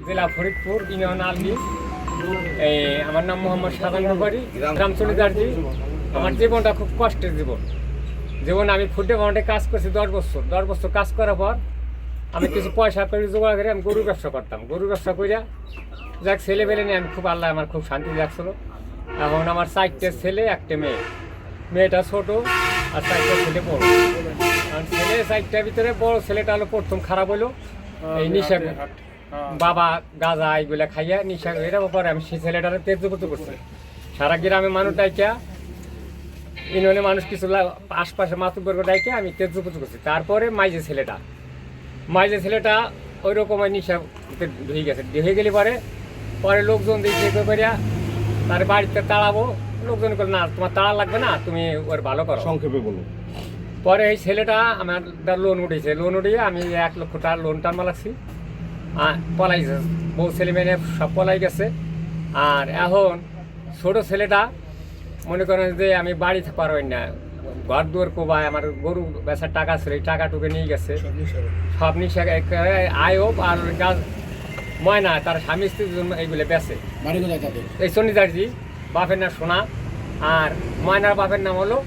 জেলা ফরিদপুর, ইউনিয়ন আলগি। আমার নাম মোহাম্মদ শাহজাহান ব্যাপারী, গ্রাম চলিদারজি। আমার জীবনটা খুব কষ্টের জীবন। আমি ফুড ডেভেলপমেন্টে কাজ করছি 10 বছর কাজ করার পর আমি কিছু পয়সা করে জোগাড় করে আমি গরুর ব্যবসা করতাম। গরুর ব্যবসা করিয়া যাক ছেলে পেলে নিয়ে আমি খুব আল্লাহ আমার খুব শান্তি লাগছিল। এখন আমার 4টে ছেলে 1টে মেয়ে। মেয়েটা ছোট আর 4টে ছেলে বড়। কারণ ছেলে 4টার ভিতরে বড় ছেলেটা হলো প্রথম খারাপ হলো এই নিশা, বাবা গাঁজা এইগুলা খাইয়া নিশা। এটার পরে আমি সেই ছেলেটারে তেজপুত করছি। সারা গ্রামে মানুষ ডাইকা, ইউনিয়নে মানুষ কিছু আশপাশে মাতুব্বর্গ ডাইকে আমি তেজপুত করছি। তারপরে মাইজে ছেলেটা ওই রকম নিশা ধুয়ে গেছে। ধুয়ে গেলে পরে লোকজন দেখে করিয়া তার বাড়িতে তাড়াবো। লোকজন করে না, তোমার তাড়া লাগবে না, তুমি ওর ভালো করো। সংক্ষেপে বলো। পরে এই ছেলেটা আমার লোন উঠেছে। লোন উঠিয়ে আমি 1 লক্ষ টাকা লোন টানবা লাগছি। পলাইছে, বউ ছেলে মেয়ে সব পলাই গেছে। আর এখন ছোটো ছেলেটা মনে করেন যে আমি বাড়ি পারই না, ঘর দুয়ার কোবায়। আমার গরু বেচার টাকা ছিল, এই টাকাটুকু নিয়ে গেছে সব নিশা। আয়ব আর গাছ ময়না তার স্বামী স্ত্রীর জন্য এইগুলো বেচে। এই চন্ডিদারজি বাপের নাম সোনা, আর ময়নার বাপের নাম হলো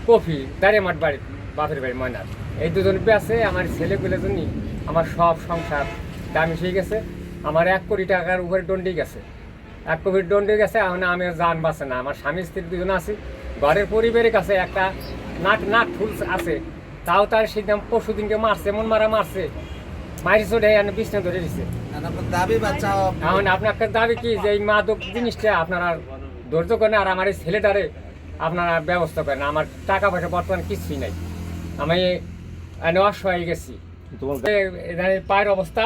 কফি। দাঁড়িয়ে বাড়ি বাপের বাড়ি ময়নার। এই দুজন বেচে। আমার ছেলেগুলোর জন্য আমার সব সংসার দামি হয়ে গেছে। আমার 1 কোটি টাকার উপরে দণ্ডে গেছে। 1 কোটি দণ্ডে গেছে। এখন আমি জান বাঁচে না। আমার স্বামী স্ত্রী দুজন আছি, ঘরের পরিবারের কাছে একটা নাক ফুল আছে, তাও তার সেদিন পরশু দিনকে মারছে, এমন মারছে, মারি চড়ে এনে বিছনা ধরে দিচ্ছে। এখন আপনার দাবি কি যে এই মাদক জিনিসটা আপনারা ধৈর্য করেন আর আমার এই ছেলেটারে আপনারা ব্যবস্থা করেন। আমার টাকা পয়সা বর্তমানে কিছুই নাই, আমি অসহায় গেছি। পায়ের অবস্থা,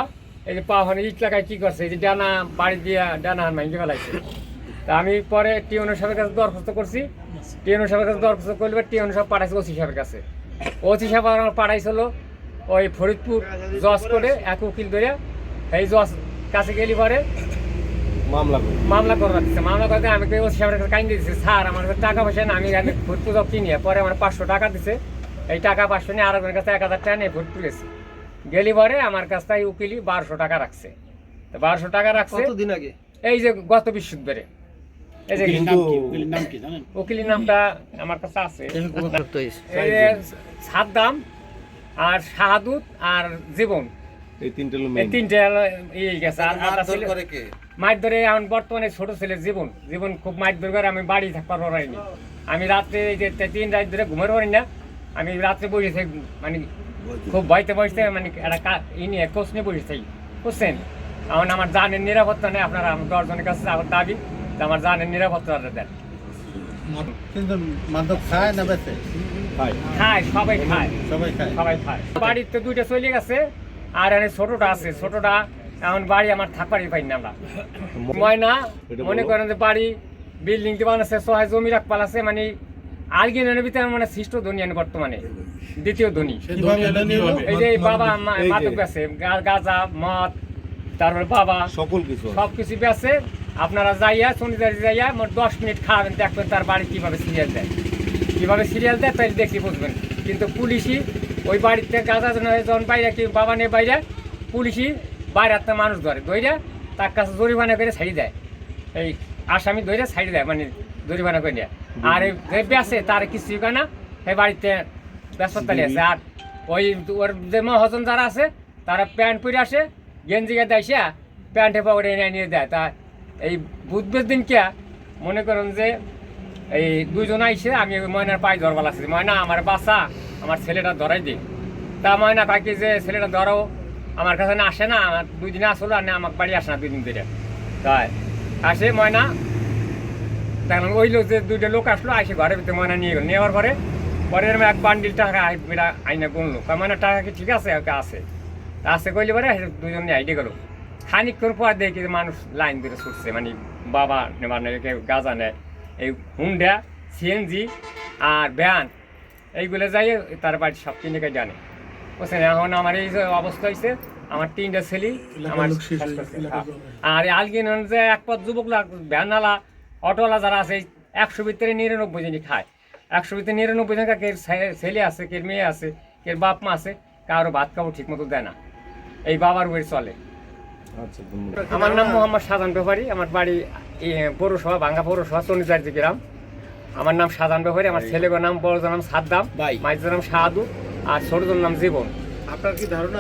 এই যে পা ইট লাগায় কী করছে, এই যে ডানা বাড়ি দিয়ে ডানা ভাঙিয়ে ফেলাইছে। তা আমি পরে টিউনো সাহেবের কাছে দরখাস্ত করছি। টিউনো সাহেবের কাছে দরখাস্ত করলে টিউনো সাহেব পাঠাইছে ওসি সাহেবের কাছে। ওসি সাহেব আমার পাঠাইছিল ওই ফরিদপুর জজ করে 1 উকিল ধরে। এই জজ কাছে গেলি পরে মামলা করে রাখছে। মামলা করতে আমি ওসি সাহেবের কাছে কাইন দিয়েছি, স্যার আমার কাছে টাকা পয়সা না, আমি ফরিদপুর জব কিনিয়ে। পরে আমার 500 টাকা দিছে। এই টাকা 500 নিয়ে আরেকজনের কাছে 1000 টাকা নিয়ে ফরিদপুর গেছি। গেলি পরে আমার কাছ থেকে উকিলি 1200 টাকা রাখছে। 1200 টাকা রাখছে কতদিন আগে? এই যে গত বৃহস্পতিবারে। এই যে উকিলের নামটা আমার কাছে আছে, সাদ্দাম আর শাহাদুত আর জীবন। এই তিনটে গেছে। আর মাইর ধরে এখন বর্তমানে ছোট ছেলে জীবন খুব মাইর ধরে করে। আমি বাড়ি থাকতে পারিনি। আমি রাত্রে এই যে 3 রাত ধরে ঘুমের পারি না। আমি রাত্রে বসেছি, মানে খুব ভয়তে মানে একটা নিয়ে কোচ নিয়ে বসেছি, বুঝছেন। এখন আমার জানের নিরাপত্তা নেই। আপনারা 10 জনের কাছে আমার দাবি যে আমার জানের নিরাপত্তা দেন। খায়, সবাই খায়। বাড়িতে 2টা চলে গেছে, আর এখানে ছোটটা আছে। ছোটটা এখন বাড়ি আমার থাকবারই পাই না আমরা। ময়না মনে করেন যে বাড়ি বিল্ডিং দিয়ে বানাচ্ছে, সহায় জমি রাখপাল আছে। মানে আলগিনের ভিতরে মানে সৃষ্ট ধনী বর্তমানে দ্বিতীয় ধনী। এই যে বাবা মাদক বেছে, গাঁজা মদ, তারপরে বাবা সবকিছু বেছে। আপনারা যাইয়া চন্ডিদারি যাইয়া 10 মিনিট খাবেন, দেখবেন তার বাড়ি কিভাবে সিরিয়াল দেয় তাই দেখি বুঝবেন। কিন্তু পুলিশই ওই বাড়িতে গাঁজা যখন বাইরে কি বাবা নিয়ে বাইরে, পুলিশই বাইরে একটা মানুষ ধরে তার কাছে জরিমানা করে ছাড়ি দেয়। এই আসামি ধরে ছাড়ি দেয়, মানে জরিমানা করে দেয়। আর এই বেছে তার কিছুই করে না, সেই বাড়িতে ব্যস্ততালি আছে। আর ওই ওর যে মহাজন যারা আছে তারা প্যান্ট পরে আসে, গেঞ্জি দেয়সে প্যান্টে পকেটে নিয়ে দেয়। তা এই বুধবার দিনকে মনে করেন যে এই 2 জন আইসে, আমি ওই ময়নার পায়ে ধরবা লাগছি, ময়না আমার বাচ্চা আমার ছেলেটা ধরাই দিই। তা ময়না কাকি যে ছেলেটা ধরো আমার কাছে না আসে না, আমার 2 দিনে আসলো আর না আমার বাড়ি আসে না 2 দিন ধরে। তাই আসে ময়না, তখন ওই লোক যে 2টা লোক আসলো, আসে ঘরের ভিতরে ময়না নিয়ে গেল। নেওয়ার পরে এরকম 1 বান্ডিল টাকা আইনা গুনলো। ময়না টাকা কি ঠিক আছে? আছে কইলে পরে 2 জন নিয়ে আইডে গেলো। খানিকক্ষণ পর দেখি মানুষ লাইন ধরে ছুটছে, মানে বাবা নেবার নেই, কেউ গাঁজা নেয়। এই হুন্ডা, সিএনজি আর ভ্যান এইগুলো যাই তার বাড়ি সব কিনে কেটে আনে, বুঝছেন। এখন আমার এই যে অবস্থা হয়েছে, আমার 3টা ছেলে আমার। আর আলগিন যে 1 পথ যুবক ভ্যানওয়ালা অটোওয়ালা যারা আছে 100 ভিতরে 99 জনই খায়। 100 ভিতরে 99 জন, কে ছেলে আছে, কে মেয়ে আছে, কে বাপ মা আছে, কারো ভাত খাবো ঠিক মতো দেয় না। এই বাবার উপরে চলে। আচ্ছা, ধন্যবাদ। আমার নাম মোহাম্মদ শাহজাহান ব্যাপারী, আমার বাড়ি পৌরসভা ভাঙ্গা পৌরসভা চন্ডিচার্জি গ্রাম। আমার নাম শাহজাহান ব্যাপারী, আমার ছেলের নাম বড় নাম সাদ্দাম, মাইজের নাম শাহাদু, আর ছোটদের নাম জীবন। আপনার কি ধারণা